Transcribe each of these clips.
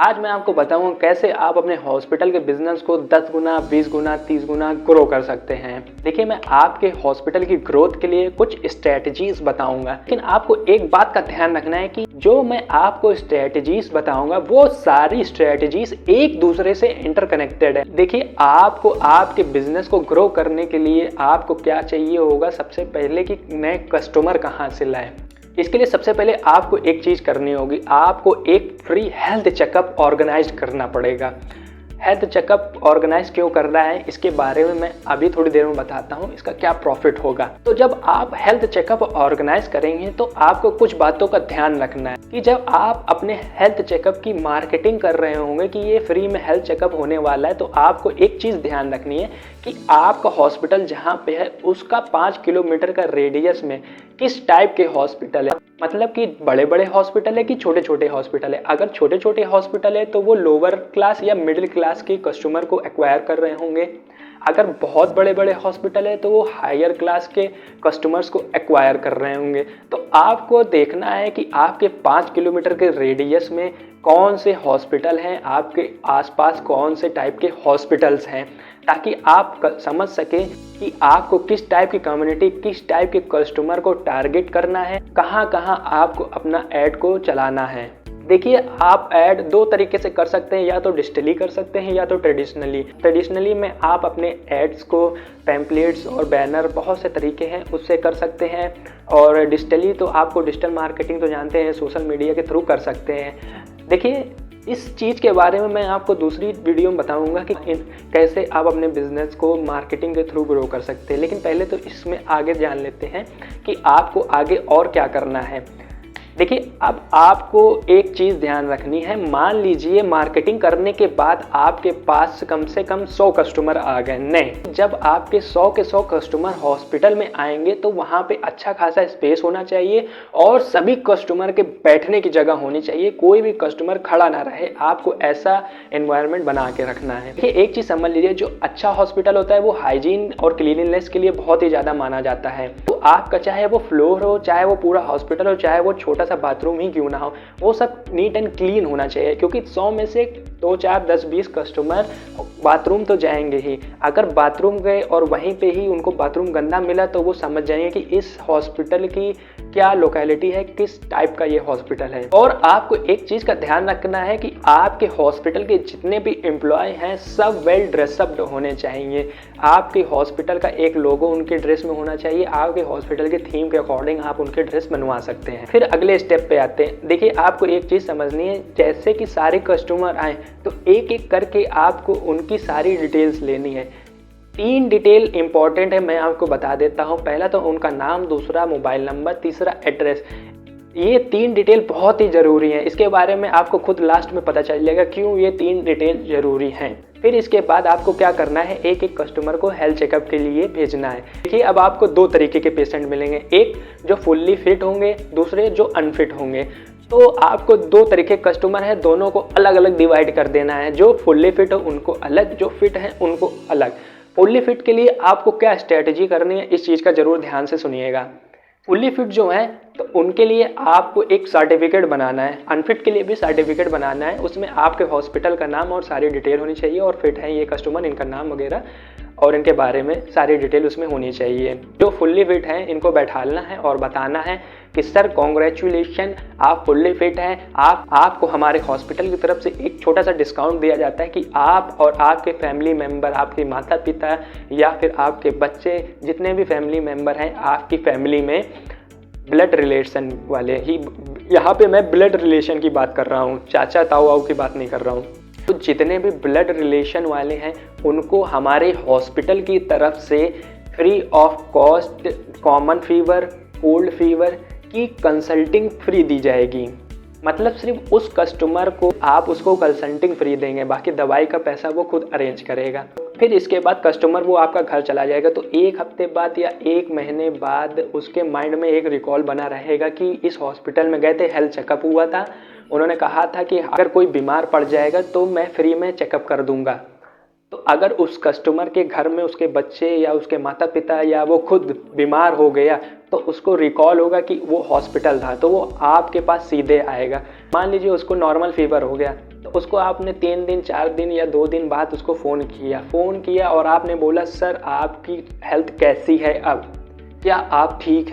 आज मैं आपको बताऊंगा कैसे आप अपने हॉस्पिटल के बिजनेस को 10 गुना, 20 गुना, 30 गुना ग्रो कर सकते हैं। देखिए, मैं आपके हॉस्पिटल की ग्रोथ के लिए कुछ स्ट्रेटजीज बताऊंगा, लेकिन आपको एक बात का ध्यान रखना है कि जो मैं आपको स्ट्रेटजीज बताऊंगा वो सारी स्ट्रेटजीज एक दूसरे से इंटरकनेक्टेड है। देखिए, आपको आपके बिजनेस को ग्रो करने के लिए आपको क्या चाहिए होगा, सबसे पहले कि नए कस्टमर कहाँ से लाएं। इसके लिए सबसे पहले आपको एक चीज़ करनी होगी, आपको एक फ्री हेल्थ चेकअप ऑर्गेनाइज करना पड़ेगा। हेल्थ चेकअप ऑर्गेनाइज क्यों करना है इसके बारे में मैं अभी थोड़ी देर में बताता हूँ, इसका क्या प्रॉफिट होगा। तो जब आप हेल्थ चेकअप ऑर्गेनाइज करेंगे तो आपको कुछ बातों का ध्यान रखना है कि जब आप अपने हेल्थ चेकअप की मार्केटिंग कर रहे होंगे कि ये फ्री में हेल्थ चेकअप होने वाला है, तो आपको एक चीज़ ध्यान रखनी है कि आपका हॉस्पिटल जहाँ पे है उसका 5 किलोमीटर का रेडियस में किस टाइप के हॉस्पिटल है। मतलब कि बड़े बड़े हॉस्पिटल है कि छोटे छोटे हॉस्पिटल है। अगर छोटे छोटे हॉस्पिटल है तो वो लोअर क्लास या मिडिल क्लास के कस्टमर को एक्वायर कर रहे होंगे। अगर बहुत बड़े बड़े हॉस्पिटल है तो वो हायर क्लास के कस्टमर्स को एक्वायर कर रहे होंगे। तो आपको देखना है कि आपके 5 किलोमीटर के रेडियस में कौन से हॉस्पिटल हैं, आपके आसपास कौन से टाइप के हॉस्पिटल्स हैं, ताकि आप समझ सकें कि आपको किस टाइप की कम्युनिटी, किस टाइप के कस्टमर को टारगेट करना है, कहाँ कहाँ आपको अपना ऐड को चलाना है। देखिए, आप ऐड दो तरीके से कर सकते हैं, या तो डिजिटली कर सकते हैं या तो ट्रेडिशनली में आप अपने एड्स को पैम्पलेट्स और बैनर, बहुत से तरीके हैं उससे कर सकते हैं। और डिजिटली तो आपको डिजिटल मार्केटिंग तो जानते हैं, सोशल मीडिया के थ्रू कर सकते हैं। देखिए, इस चीज़ के बारे में मैं आपको दूसरी वीडियो में बताऊंगा कि कैसे आप अपने बिजनेस को मार्केटिंग के थ्रू ग्रो कर सकते हैं। लेकिन पहले तो इसमें आगे जान लेते हैं कि आपको आगे और क्या करना है। देखिए, अब आपको एक चीज़ ध्यान रखनी है। मान लीजिए मार्केटिंग करने के बाद आपके पास कम से कम 100 कस्टमर आ गए नए। जब आपके 100 के 100 कस्टमर हॉस्पिटल में आएंगे तो वहाँ पे अच्छा खासा स्पेस होना चाहिए और सभी कस्टमर के बैठने की जगह होनी चाहिए, कोई भी कस्टमर खड़ा ना रहे। आपको ऐसा एनवायरनमेंट बना के रखना है। देखिए, एक चीज़ समझ लीजिए, जो अच्छा हॉस्पिटल होता है वो हाइजीन और क्लीनलीनेस के लिए बहुत ही ज़्यादा माना जाता है। तो आपका चाहे वो फ्लोर हो, चाहे वो पूरा हॉस्पिटल हो, चाहे वो छोटा सा बाथरूम ही क्यों ना हो, वो सब नीट एंड क्लीन होना चाहिए। क्योंकि 100 में से 2, 4, 10, 20 कस्टमर बाथरूम तो जाएंगे ही। अगर बाथरूम गए और वहीं पे ही उनको बाथरूम गंदा मिला तो वो समझ जाएंगे कि इस हॉस्पिटल की क्या लोकेलिटी है, किस टाइप का ये हॉस्पिटल है। और आपको एक चीज़ का ध्यान रखना है कि आपके हॉस्पिटल के जितने भी एम्प्लॉय हैं सब वेल ड्रेसअप्ड होने चाहिए। आपके हॉस्पिटल का एक लोगो उनके ड्रेस में होना चाहिए। आपके हॉस्पिटल के थीम के अकॉर्डिंग आप उनके ड्रेस बनवा सकते हैं। फिर अगले स्टेप पे आते हैं। देखिए, आपको एक चीज़ समझनी है, जैसे कि सारे कस्टमर आए तो एक एक करके आपको उनकी सारी डिटेल्स लेनी है। 3 डिटेल इंपॉर्टेंट है, मैं आपको बता देता हूँ। पहला तो उनका नाम, दूसरा मोबाइल नंबर, तीसरा एड्रेस। ये 3 डिटेल बहुत ही ज़रूरी है। इसके बारे में आपको खुद लास्ट में पता चल जाएगा क्यों ये 3 डिटेल ज़रूरी हैं। फिर इसके बाद आपको क्या करना है, एक एक कस्टमर को हेल्थ चेकअप के लिए भेजना है। देखिए, अब आपको 2 तरीके के पेशेंट मिलेंगे, एक जो फुल्ली फिट होंगे, दूसरे जो अनफिट होंगे। तो आपको 2 तरीके कस्टमर हैं, दोनों को अलग अलग डिवाइड कर देना है। जो फुल्ली फिट हो उनको अलग, जो फिट है उनको अलग। फुल्ली फिट के लिए आपको क्या स्ट्रेटजी करनी है, इस चीज़ का ज़रूर ध्यान से सुनिएगा। फुल्ली फिट जो है तो उनके लिए आपको एक सर्टिफिकेट बनाना है, अनफिट के लिए भी सर्टिफिकेट बनाना है। उसमें आपके हॉस्पिटल का नाम और सारी डिटेल होनी चाहिए, और फिट है ये कस्टमर, इनका नाम वगैरह और इनके बारे में सारी डिटेल उसमें होनी चाहिए। जो फुल्ली फिट हैं इनको बैठालना है और बताना है कि सर कॉन्ग्रेचुलेशन, आप फुल्ली फिट हैं। आपको हमारे हॉस्पिटल की तरफ से एक छोटा सा डिस्काउंट दिया जाता है कि आप और आपके फैमिली मेम्बर, आपके माता पिता या फिर आपके बच्चे, जितने भी फैमिली मेम्बर हैं आपकी फैमिली में ब्लड रिलेशन वाले ही, यहाँ पे मैं ब्लड रिलेशन की बात कर रहा हूँ, चाचा ताऊ वाऊ की बात नहीं कर रहा हूँ। तो जितने भी ब्लड रिलेशन वाले हैं उनको हमारे हॉस्पिटल की तरफ से free of cost common fever, cold fever की कंसल्टिंग फ्री दी जाएगी। मतलब सिर्फ उस कस्टमर को आप उसको कंसल्टिंग फ्री देंगे, बाकी दवाई का पैसा वो खुद अरेंज करेगा। फिर इसके बाद कस्टमर वो आपका घर चला जाएगा। तो 1 हफ्ते बाद या 1 महीने बाद उसके माइंड में एक रिकॉल बना रहेगा कि इस हॉस्पिटल में गए थे, हेल्थ चेकअप हुआ था, उन्होंने कहा था कि अगर कोई बीमार पड़ जाएगा तो मैं फ्री में चेकअप कर दूंगा। तो अगर उस कस्टमर के घर में उसके बच्चे या उसके माता पिता या वो खुद बीमार हो गया तो उसको रिकॉल होगा कि वो हॉस्पिटल था, तो वो आपके पास सीधे आएगा। मान लीजिए उसको नॉर्मल फीवर हो गया तो उसको आपने 3 दिन 4 दिन या 2 दिन बाद उसको फ़ोन किया और आपने बोला सर आपकी हेल्थ कैसी है अब, क्या आप ठीक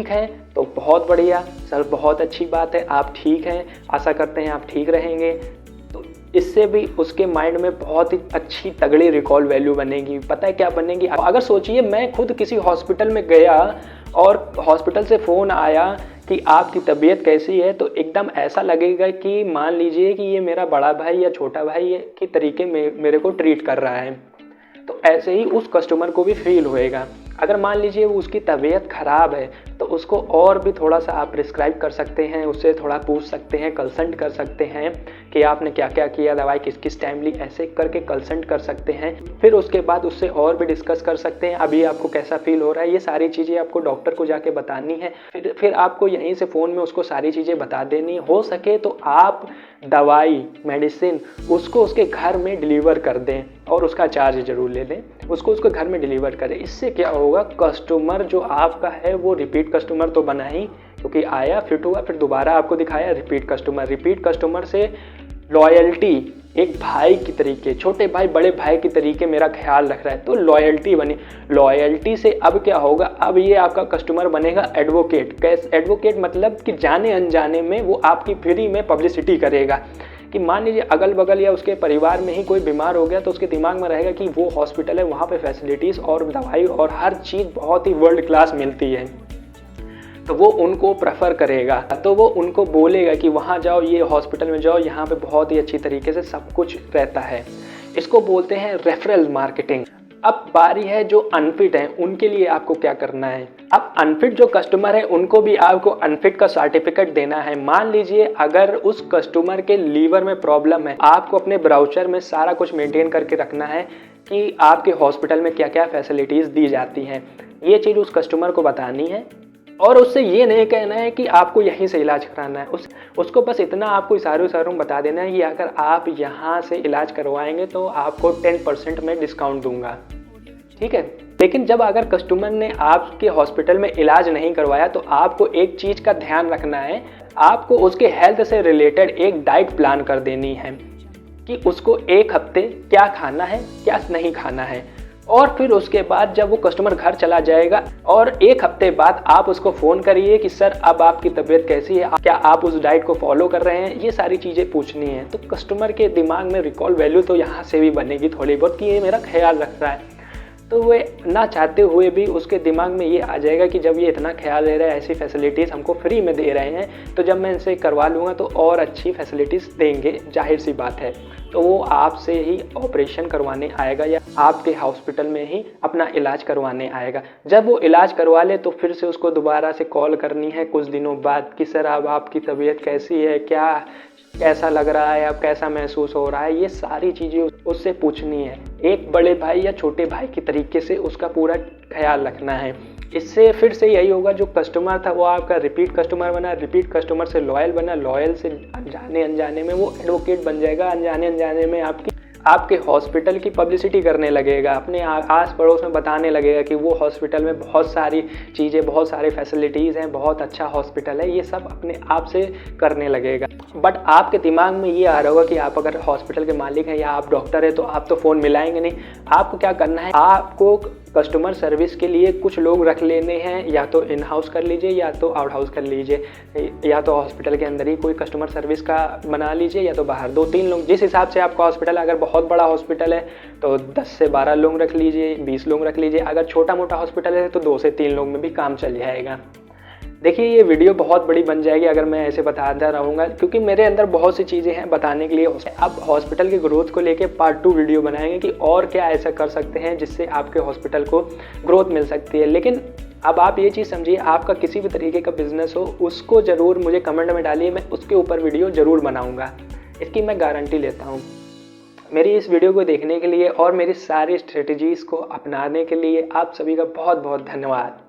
हैं तो बहुत बढ़िया सर, बहुत अच्छी बात है, आप ठीक हैं, आशा करते हैं आप ठीक रहेंगे। तो इससे भी उसके माइंड में बहुत ही अच्छी तगड़ी रिकॉल वैल्यू बनेगी। पता है क्या बनेगी? अगर सोचिए मैं खुद किसी हॉस्पिटल में गया और हॉस्पिटल से फ़ोन आया कि आपकी तबीयत कैसी है, तो एकदम ऐसा लगेगा कि मान लीजिए कि ये मेरा बड़ा भाई या छोटा भाई के तरीके मेरे को ट्रीट कर रहा है। तो ऐसे ही उस कस्टमर को भी फील होएगा। अगर मान लीजिए वो उसकी तबीयत ख़राब है तो उसको और भी थोड़ा सा आप प्रिस्क्राइब कर सकते हैं, उससे थोड़ा पूछ सकते हैं, कंसल्ट कर सकते हैं कि आपने क्या क्या किया, दवाई किस किस टाइम ली, ऐसे करके कंसल्ट कर सकते हैं। फिर उसके बाद उससे और भी डिस्कस कर सकते हैं अभी आपको कैसा फील हो रहा है। ये सारी चीज़ें आपको डॉक्टर को जाके बतानी है। फिर आपको यहीं से फ़ोन में उसको सारी चीज़ें बता देनी। हो सके तो आप दवाई मेडिसिन उसको उसके घर में डिलीवर कर दें और उसका चार्ज ज़रूर ले लें, उसको घर में डिलीवर करें। इससे क्या होगा, कस्टमर जो आपका है वो रिपीट कस्टमर तो बना ही, क्योंकि आया फिट हुआ, फिर दोबारा आपको दिखाया। रिपीट कस्टमर से लॉयल्टी, एक भाई की तरीके, छोटे भाई बड़े भाई की तरीके मेरा ख्याल रख रहा है तो लॉयल्टी बनी। लॉयल्टी से अब क्या होगा, अब ये आपका कस्टमर बनेगा एडवोकेट। एडवोकेट मतलब कि जाने अनजाने में वो आपकी फ्री में पब्लिसिटी करेगा। कि मान लीजिए अगल बगल या उसके परिवार में ही कोई बीमार हो गया तो उसके दिमाग में रहेगा कि वो हॉस्पिटल है, वहाँ पे फैसिलिटीज़ और दवाई और हर चीज़ बहुत ही वर्ल्ड क्लास मिलती है, तो वो उनको प्रेफर करेगा। तो वो उनको बोलेगा कि वहाँ जाओ, ये हॉस्पिटल में जाओ, यहाँ पे बहुत ही अच्छी तरीके से सब कुछ रहता है। इसको बोलते हैं रेफरल मार्केटिंग। अब बारी है जो अनफिट हैं, उनके लिए आपको क्या करना है। अब अनफिट जो कस्टमर है उनको भी आपको अनफिट का सर्टिफिकेट देना है। मान लीजिए अगर उस कस्टमर के लीवर में प्रॉब्लम है, आपको अपने ब्राउचर में सारा कुछ मेंटेन करके रखना है कि आपके हॉस्पिटल में क्या क्या फैसिलिटीज़ दी जाती हैं। ये चीज़ उस कस्टमर को बतानी है और उससे ये नहीं कहना है कि आपको यहीं से इलाज कराना है। उसको बस इतना आपको इशारों में बता देना है कि अगर आप यहाँ से इलाज करवाएंगे तो आपको 10% में डिस्काउंट दूंगा, ठीक है। लेकिन जब अगर कस्टमर ने आपके हॉस्पिटल में इलाज नहीं करवाया तो आपको एक चीज़ का ध्यान रखना है, आपको उसके हेल्थ से रिलेटेड एक डाइट प्लान कर देनी है कि उसको एक हफ्ते क्या खाना है क्या नहीं खाना है। और फिर उसके बाद जब वो कस्टमर घर चला जाएगा और एक हफ्ते बाद आप उसको फ़ोन करिए कि सर अब आपकी तबीयत कैसी है, क्या आप उस डाइट को फॉलो कर रहे हैं, ये सारी चीज़ें पूछनी है। तो कस्टमर के दिमाग में रिकॉल वैल्यू तो यहाँ से भी बनेगी थोड़ी बहुत कि ये मेरा ख्याल रख रहा है। तो वे ना चाहते हुए भी उसके दिमाग में ये आ जाएगा कि जब ये इतना ख्याल दे रहा है, ऐसी फैसिलिटीज़ हमको फ्री में दे रहे हैं, तो जब मैं इनसे करवा लूँगा तो और अच्छी फैसिलिटीज़ देंगे, जाहिर सी बात है। तो वो आपसे ही ऑपरेशन करवाने आएगा या आपके हॉस्पिटल में ही अपना इलाज करवाने आएगा। जब वो इलाज करवा ले तो फिर से उसको दोबारा से कॉल करनी है कुछ दिनों बाद कि सर अब आपकी तबीयत कैसी है, कैसा लग रहा है, अब कैसा महसूस हो रहा है, ये सारी चीज़ें उससे पूछनी है। एक बड़े भाई या छोटे भाई के तरीके से उसका पूरा ख्याल रखना है। इससे फिर से यही होगा, जो कस्टमर था वो आपका रिपीट कस्टमर बना, रिपीट कस्टमर से लॉयल बना, लॉयल से अनजाने अनजाने में वो एडवोकेट बन जाएगा, अनजाने अनजाने में आपके हॉस्पिटल की पब्लिसिटी करने लगेगा, अपने आस पड़ोस में बताने लगेगा कि वो हॉस्पिटल में बहुत सारी चीज़ें, बहुत सारी फैसिलिटीज़ हैं, बहुत अच्छा हॉस्पिटल है, ये सब अपने आप से करने लगेगा। बट आपके दिमाग में ये आ रहा होगा कि आप अगर हॉस्पिटल के मालिक हैं या आप डॉक्टर हैं तो आप तो फ़ोन मिलाएंगे नहीं। आपको क्या करना है, आपको कस्टमर सर्विस के लिए कुछ लोग रख लेने हैं, या तो इन हाउस कर लीजिए या तो आउट हाउस कर लीजिए, या तो हॉस्पिटल के अंदर ही कोई कस्टमर सर्विस का बना लीजिए या तो बाहर 2-3 लोग, जिस हिसाब से आपका हॉस्पिटल, अगर बहुत बड़ा हॉस्पिटल है तो 10 से 12 लोग रख लीजिए, 20 लोग रख लीजिए। अगर छोटा मोटा हॉस्पिटल है तो 2 से 3 लोग में भी काम चल जाएगा। देखिए ये वीडियो बहुत बड़ी बन जाएगी अगर मैं ऐसे बताता रहूँगा, क्योंकि मेरे अंदर बहुत सी चीज़ें हैं बताने के लिए। अब हॉस्पिटल के ग्रोथ को लेके पार्ट 2 वीडियो बनाएंगे कि और क्या ऐसा कर सकते हैं जिससे आपके हॉस्पिटल को ग्रोथ मिल सकती है। लेकिन अब आप ये चीज़ समझिए, आपका किसी भी तरीके का बिजनेस हो उसको ज़रूर मुझे कमेंट में डालिए, मैं उसके ऊपर वीडियो ज़रूर बनाऊँगा, इसकी मैं गारंटी लेता हूँ। मेरी इस वीडियो को देखने के लिए और मेरी सारी स्ट्रेटजीज़ को अपनाने के लिए आप सभी का बहुत बहुत धन्यवाद।